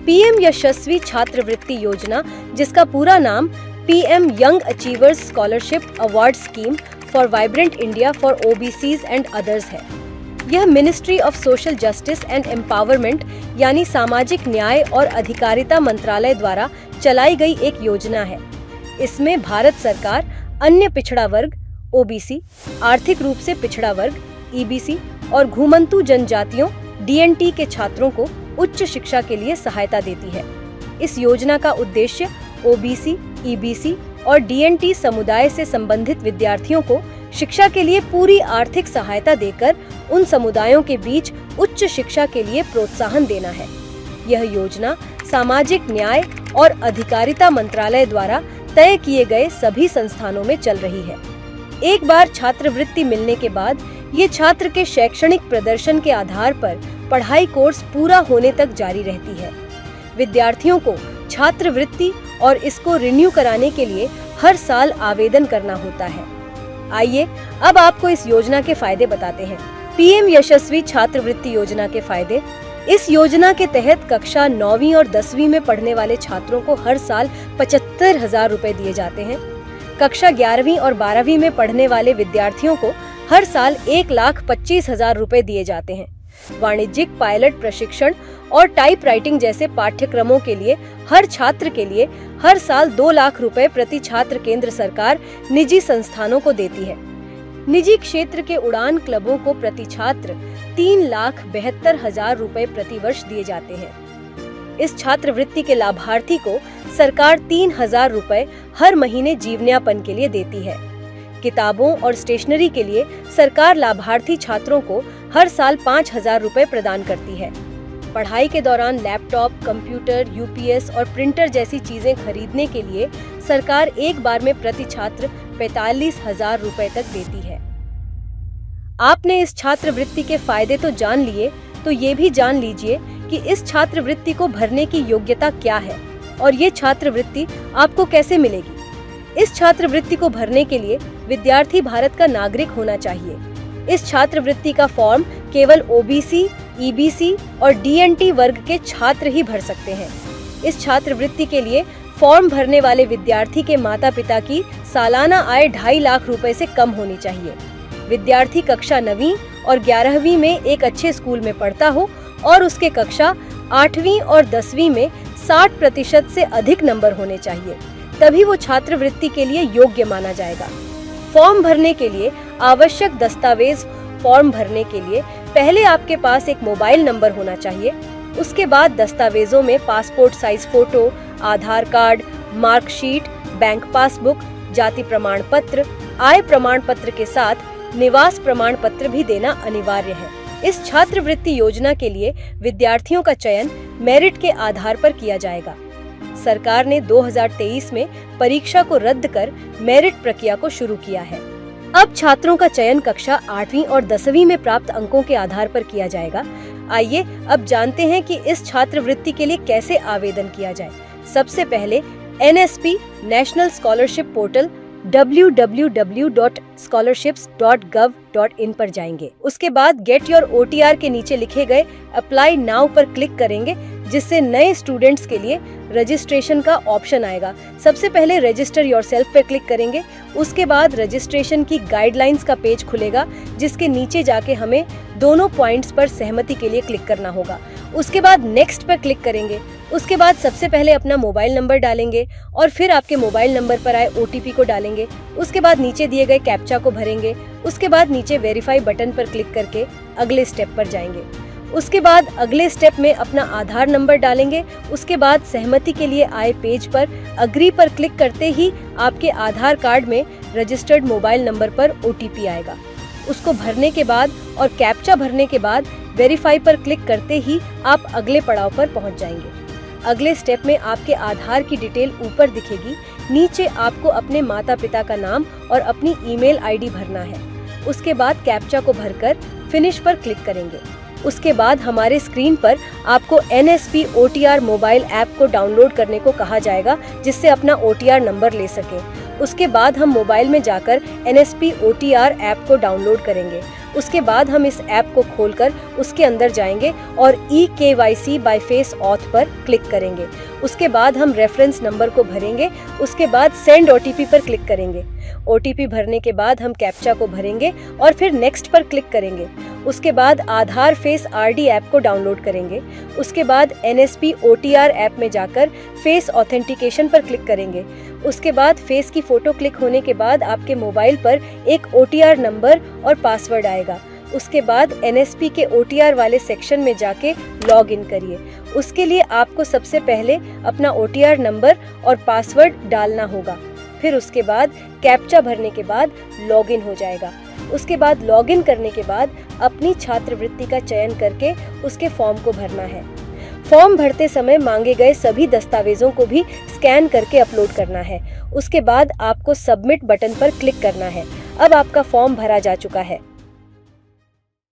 PM यशस्वी छात्रवृत्ति योजना, जिसका पूरा नाम PM young achievers scholarship award scheme for vibrant India for OBCs and others है। यह ministry of social justice and empowerment यानी सामाजिक न्याय और अधिकारिता मंत्रालय द्वारा चलाई गई एक योजना है। इसमें भारत सरकार अन्य पिछड़ा वर्ग, ओबीसी, आर्थिक रूप से पिछड़ा वर्ग, ईबीसी और घुमंतू जनजातियों डीएनटी के छात्रों को उच्च शिक्षा के लिए सहायता देती है। इस योजना का उद्देश्य ओबीसी, ईबीसी और डीएनटी समुदाय से संबंधित विद्यार्थियों को शिक्षा के लिए पूरी आर्थिक सहायता देकर उन समुदायों के बीच उच्च शिक्षा के लिए प्रोत्साहन देना है। यह योजना सामाजिक न्याय और अधिकारिता मंत्रालय द्वारा तय किए गए सभी संस्थानों में चल रही है। एक बार छात्रवृत्ति मिलने के बाद ये छात्र के शैक्षणिक प्रदर्शन के आधार पर पढ़ाई कोर्स पूरा होने तक जारी रहती है। विद्यार्थियों को छात्रवृत्ति और इसको रिन्यू कराने के लिए हर साल आवेदन करना होता है। आइए अब आपको इस योजना के फायदे बताते हैं। पीएम यशस्वी छात्रवृत्ति योजना के फायदे। इस योजना के तहत कक्षा 9वीं और 10वीं में पढ़ने वाले छात्रों को हर साल 75,000 रुपए दिए जाते हैं। कक्षा 11वीं और 12वीं में पढ़ने वाले विद्यार्थियों को हर साल 1,25,000 रुपए दिए जाते हैं। वाणिज्यिक पायलट प्रशिक्षण और टाइप राइटिंग जैसे पाठ्यक्रमों के लिए हर छात्र के लिए हर साल 2 लाख रुपए प्रति छात्र केंद्र सरकार निजी संस्थानों को देती है। निजी क्षेत्र के उड़ान क्लबों को प्रति छात्र 3,72,000 रुपए प्रति वर्ष दिए जाते हैं। इस छात्रवृत्ति के लाभार्थी को सरकार 3,000 रुपए हर महीने जीवनयापन के लिए देती है। किताबों और स्टेशनरी के लिए सरकार लाभार्थी छात्रों को हर साल 5,000 रुपए प्रदान करती है। पढ़ाई के दौरान लैपटॉप, कंप्यूटर, यूपीएस और प्रिंटर जैसी चीजें खरीदने के लिए सरकार एक बार में प्रति छात्र 45,000 रुपए तक देती है। आपने इस छात्रवृत्ति के फायदे तो जान लिए, तो ये भी जान लीजिए कि इस छात्रवृत्ति को भरने की योग्यता क्या है और ये छात्रवृत्ति आपको कैसे मिलेगी। इस छात्रवृत्ति को भरने के लिए विद्यार्थी भारत का नागरिक होना चाहिए। इस छात्रवृत्ति का फॉर्म केवल ओबीसी, ईबीसी और डीएनटी वर्ग के छात्र ही भर सकते हैं। इस छात्रवृत्ति के लिए फॉर्म भरने वाले विद्यार्थी के माता पिता की सालाना आय 2.5 लाख रुपए से कम होनी चाहिए। विद्यार्थी कक्षा 9वीं और 11वीं में एक अच्छे स्कूल में पढ़ता हो और उसके कक्षा 8वीं और 10वीं में 60% से अधिक नंबर होने चाहिए, तभी वो छात्रवृत्ति के लिए योग्य माना जाएगा। फॉर्म भरने के लिए आवश्यक दस्तावेज। फॉर्म भरने के लिए पहले आपके पास एक मोबाइल नंबर होना चाहिए। उसके बाद दस्तावेजों में पासपोर्ट साइज फोटो, आधार कार्ड, मार्कशीट, बैंक पासबुक, जाति प्रमाण पत्र, आय प्रमाण पत्र के साथ निवास प्रमाण पत्र भी देना अनिवार्य है। इस छात्रवृत्ति योजना के लिए विद्यार्थियों का चयन मेरिट के आधार पर किया जाएगा। सरकार ने 2023 में परीक्षा को रद्द कर मेरिट प्रक्रिया को शुरू किया है। अब छात्रों का चयन कक्षा 8वीं और 10वीं में प्राप्त अंकों के आधार पर किया जाएगा। आइए अब जानते हैं कि इस छात्रवृत्ति के लिए कैसे आवेदन किया जाए। सबसे पहले NSP national scholarship portal www.scholarships.gov.in पर जाएंगे। उसके बाद गेट योर OTR के नीचे लिखे गए अप्लाई नाउ पर क्लिक करेंगे, जिससे नए स्टूडेंट्स के लिए रजिस्ट्रेशन का ऑप्शन आएगा। सबसे पहले रजिस्टर योरसेल्फ पे क्लिक करेंगे। उसके बाद रजिस्ट्रेशन की गाइडलाइंस का पेज खुलेगा, जिसके नीचे जाके हमें दोनों पॉइंट्स पर सहमति के लिए क्लिक करना होगा। उसके बाद नेक्स्ट पर क्लिक करेंगे। उसके बाद सबसे पहले अपना मोबाइल नंबर डालेंगे और फिर आपके मोबाइल नंबर पर आए OTP को डालेंगे। उसके बाद नीचे दिए गए कैप्चा को भरेंगे। उसके बाद नीचे वेरीफाई बटन पर क्लिक करके अगले स्टेप पर जाएंगे। उसके बाद अगले स्टेप में अपना आधार नंबर डालेंगे। उसके बाद सहमति के लिए आए पेज पर अग्री पर क्लिक करते ही आपके आधार कार्ड में रजिस्टर्ड मोबाइल नंबर पर OTP आएगा। उसको भरने के बाद और कैप्चा भरने के बाद वेरीफाई पर क्लिक करते ही आप अगले पड़ाव पर पहुंच जाएंगे। अगले स्टेप में आपके आधार की डिटेल ऊपर दिखेगी। नीचे आपको अपने माता पिता का नाम और अपनी ईमेल आईडी भरना है। उसके बाद कैप्चा को भरकर फिनिश पर क्लिक करेंगे। उसके बाद हमारे स्क्रीन पर आपको NSP OTR मोबाइल ऐप को डाउनलोड करने को कहा जाएगा, जिससे अपना OTR नंबर ले सकें। उसके बाद हम मोबाइल में जाकर NSP OTR ऐप को डाउनलोड करेंगे। उसके बाद हम इस ऐप को खोलकर उसके अंदर जाएंगे और eKYC बाय फेस ऑथ पर क्लिक करेंगे। उसके बाद हम रेफरेंस नंबर को भरेंगे। उसके बाद सेंड OTP पर क्लिक करेंगे। OTP भरने के बाद हम कैप्चा को भरेंगे और फिर नेक्स्ट पर क्लिक करेंगे। उसके बाद आधार फेस RD ऐप को डाउनलोड करेंगे। उसके बाद NSP OTR ऐप में जाकर फेस ऑथेंटिकेशन पर क्लिक करेंगे। उसके बाद फेस की फोटो क्लिक होने के बाद आपके मोबाइल पर एक OTR नंबर और पासवर्ड आएगा। उसके बाद NSP के OTR वाले सेक्शन में जाके लॉग इन करिए। उसके लिए आपको सबसे पहले अपना OTR नंबर और पासवर्ड डालना होगा। फिर उसके बाद कैप्चा भरने के बाद लॉगिन हो जाएगा। उसके बाद लॉगिन करने के बाद अपनी छात्रवृत्ति का चयन करके उसके फॉर्म को भरना है। फॉर्म भरते समय मांगे गए सभी दस्तावेजों को भी स्कैन करके अपलोड करना है। उसके बाद आपको सबमिट बटन पर क्लिक करना है। अब आपका फॉर्म भरा जा चुका है।